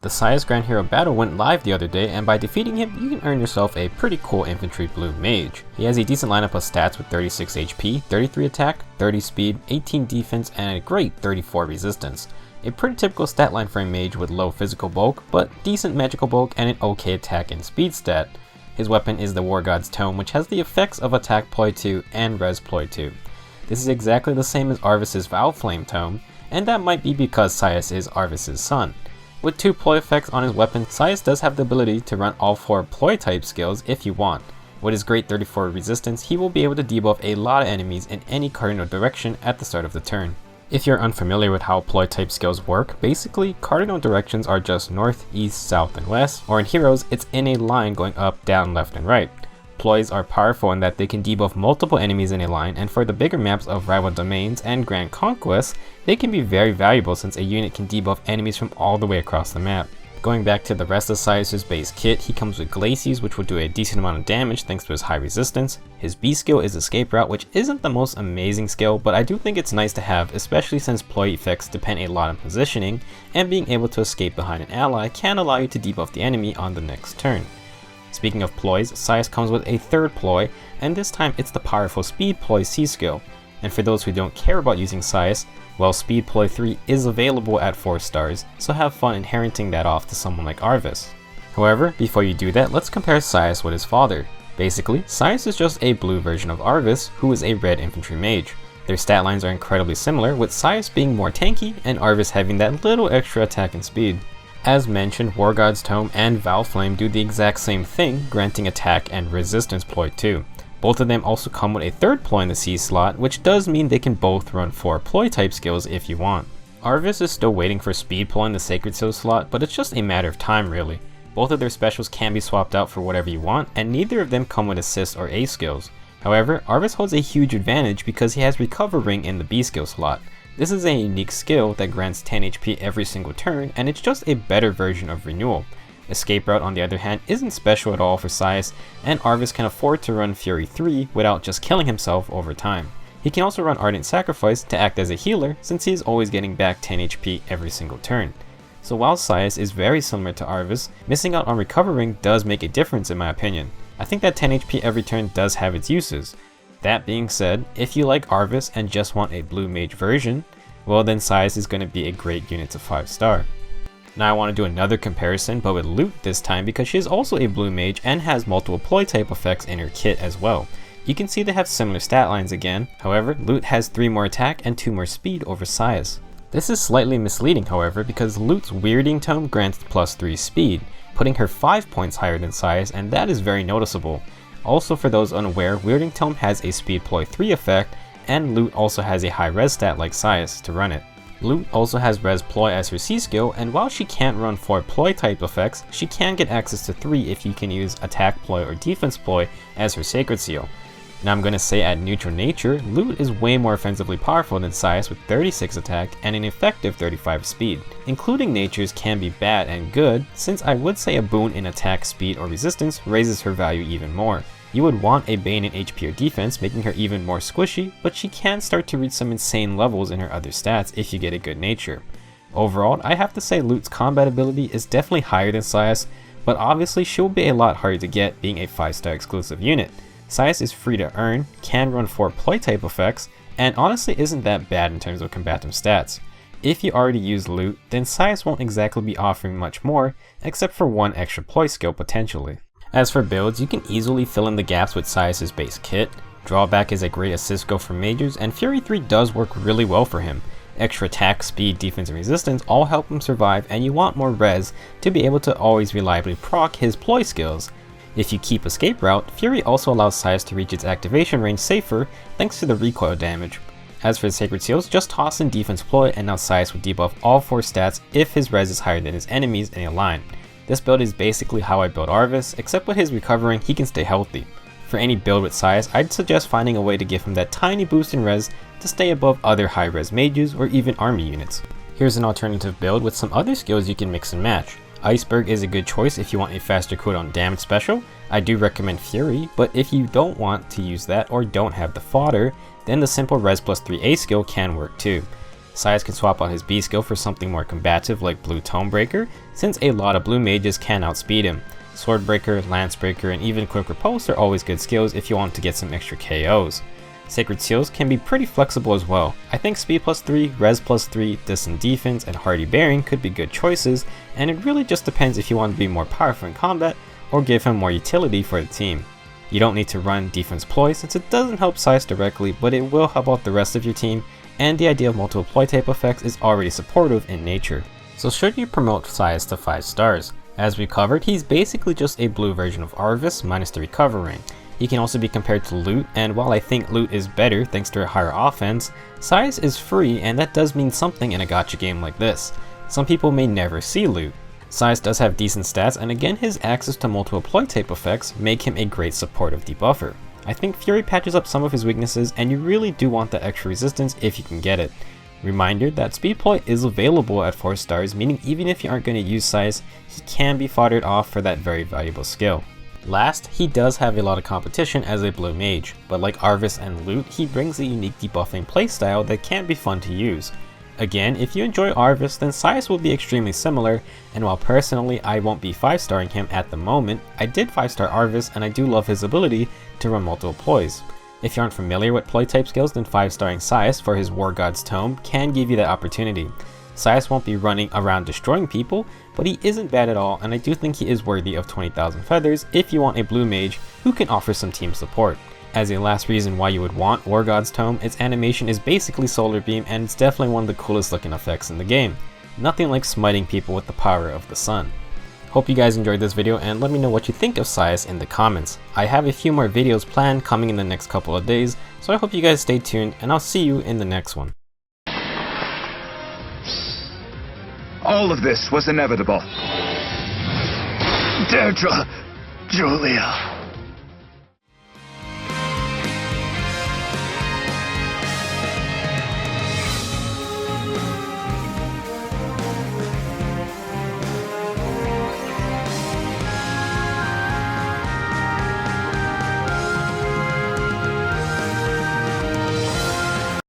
The Saias Grand Hero battle went live the other day, and by defeating him, you can earn yourself a pretty cool infantry blue mage. He has a decent lineup of stats with 36 HP, 33 attack, 30 speed, 18 defense, and a great 34 resistance. A pretty typical stat line for a mage with low physical bulk, but decent magical bulk and an okay attack and speed stat. His weapon is the Wargod's Tome, which has the effects of attack ploy 2 and res ploy 2. This is exactly the same as Arvis's Valflame Tome, and that might be because Saias is Arvis's son. With 2 ploy effects on his weapon, Saias does have the ability to run all 4 ploy type skills if you want. With his great 34 resistance, he will be able to debuff a lot of enemies in any cardinal direction at the start of the turn. If you're unfamiliar with how ploy type skills work, basically cardinal directions are just north, east, south, and west, or in Heroes, it's in a line going up, down, left, and right. Ploys are powerful in that they can debuff multiple enemies in a line, and for the bigger maps of Rival Domains and Grand Conquest, they can be very valuable since a unit can debuff enemies from all the way across the map. Going back to the rest of Saias' base kit, he comes with Glacies, which will do a decent amount of damage thanks to his high resistance. His B skill is Escape Route, which isn't the most amazing skill, but I do think it's nice to have, especially since ploy effects depend a lot on positioning, and being able to escape behind an ally can allow you to debuff the enemy on the next turn. Speaking of ploys, Saias comes with a third ploy, and this time it's the powerful Speed Ploy C skill. And for those who don't care about using Saias, well, Speed Ploy 3 is available at 4 stars, so have fun inheriting that off to someone like Arvis. However, before you do that, let's compare Saias with his father. Basically, Saias is just a blue version of Arvis, who is a red infantry mage. Their stat lines are incredibly similar, with Saias being more tanky and Arvis having that little extra attack and speed. As mentioned, Wargod's Tome and Valflame do the exact same thing, granting attack and resistance ploy 2. Both of them also come with a third ploy in the C slot, which does mean they can both run 4 ploy type skills if you want. Arvis is still waiting for speed ploy in the Sacred Seal slot, but it's just a matter of time really. Both of their specials can be swapped out for whatever you want, and neither of them come with assist or A skills. However, Arvis holds a huge advantage because he has Recover Ring in the B skill slot. This is a unique skill that grants 10 HP every single turn, and it's just a better version of Renewal. Escape Route, on the other hand, isn't special at all for Saias, and Arvis can afford to run Fury 3 without just killing himself over time. He can also run Ardent Sacrifice to act as a healer, since he is always getting back 10 HP every single turn. So while Saias is very similar to Arvis, missing out on Recover Ring does make a difference in my opinion. I think that 10 HP every turn does have its uses. That being said, if you like Arvis and just want a blue mage version, well then Saias is going to be a great unit to 5 star. Now I want to do another comparison, but with Lute this time because she is also a blue mage and has multiple ploy type effects in her kit as well. You can see they have similar stat lines again, however Lute has 3 more attack and 2 more speed over Saias. This is slightly misleading however because Lute's Weirding Tome grants plus 3 speed, putting her 5 points higher than Saias, and that is very noticeable. Also for those unaware, Weirding Tome has a speed ploy 3 effect, and Lute also has a high res stat like Saias to run it. Lute also has res ploy as her C skill, and while she can't run 4 ploy type effects, she can get access to 3 if you can use attack ploy or defense ploy as her Sacred Seal. Now I'm going to say at neutral nature, Lute is way more offensively powerful than Saias with 36 attack and an effective 35 speed. Including natures can be bad and good, since I would say a boon in attack, speed, or resistance raises her value even more. You would want a Bane in HP or defense, making her even more squishy, but she can start to reach some insane levels in her other stats if you get a good nature. Overall, I have to say Lute's combat ability is definitely higher than Saias, but obviously she'll be a lot harder to get being a 5-star exclusive unit. Saias is free to earn, can run 4 ploy type effects, and honestly isn't that bad in terms of combative stats. If you already use Lute, then Saias won't exactly be offering much more, except for 1 extra ploy skill potentially. As for builds, you can easily fill in the gaps with Saias' base kit. Drawback is a great assist skill for mages, and Fury 3 does work really well for him. Extra attack, speed, defense, and resistance all help him survive, and you want more res to be able to always reliably proc his ploy skills. If you keep Escape Route, Fury also allows Saias to reach its activation range safer thanks to the recoil damage. As for the Sacred Seals, just toss in defense ploy and now Saias will debuff all 4 stats if his res is higher than his enemies in a line. This build is basically how I build Arvis, except with his recovering he can stay healthy. For any build with Saias, I'd suggest finding a way to give him that tiny boost in res to stay above other high res mages or even army units. Here's an alternative build with some other skills you can mix and match. Iceberg is a good choice if you want a faster cooldown damage special. I do recommend Fury, but if you don't want to use that or don't have the fodder, then the simple res plus 3A skill can work too. Saias can swap out his B skill for something more combative like Blue Tome Breaker, since a lot of blue mages can outspeed him. Sword Breaker, Lance Breaker, and even Quick Riposte are always good skills if you want to get some extra KOs. Sacred Seals can be pretty flexible as well. I think Speed plus 3, Res plus 3, Distant Defense, and Hardy Bearing could be good choices, and it really just depends if you want to be more powerful in combat or give him more utility for the team. You don't need to run Defense Ploy since it doesn't help Saias directly, but it will help out the rest of your team, and the idea of multiple ploy type effects is already supportive in nature. So should you promote Saias to 5 stars? As we covered, he's basically just a blue version of Arvis minus the recover ring. He can also be compared to Loot, and while I think Loot is better thanks to a higher offense, Saias is free, and that does mean something in a gacha game like this. Some people may never see Loot. Saias does have decent stats, and again his access to multiple ploy type effects make him a great supportive debuffer. I think Fury patches up some of his weaknesses, and you really do want the extra resistance if you can get it. Reminder that Speed Ploy is available at 4 stars, meaning even if you aren't going to use Saias, he can be foddered off for that very valuable skill. Last, he does have a lot of competition as a blue mage, but like Arvis and Loot, he brings a unique debuffing playstyle that can be fun to use. Again, if you enjoy Arvis, then Saias will be extremely similar, and while personally I won't be 5-starring him at the moment, I did 5-star Arvis and I do love his ability to run multiple ploys. If you aren't familiar with ploy type skills, then 5-starring Saias for his Wargod's Tome can give you that opportunity. Saias won't be running around destroying people, but he isn't bad at all, and I do think he is worthy of 20,000 feathers if you want a blue mage who can offer some team support. As a last reason why you would want Wargod's Tome, its animation is basically Solar Beam, and it's definitely one of the coolest looking effects in the game. Nothing like smiting people with the power of the sun. Hope you guys enjoyed this video, and let me know what you think of Saias in the comments. I have a few more videos planned coming in the next couple of days, so I hope you guys stay tuned, and I'll see you in the next one. All of this was inevitable. Deirdre, Julia.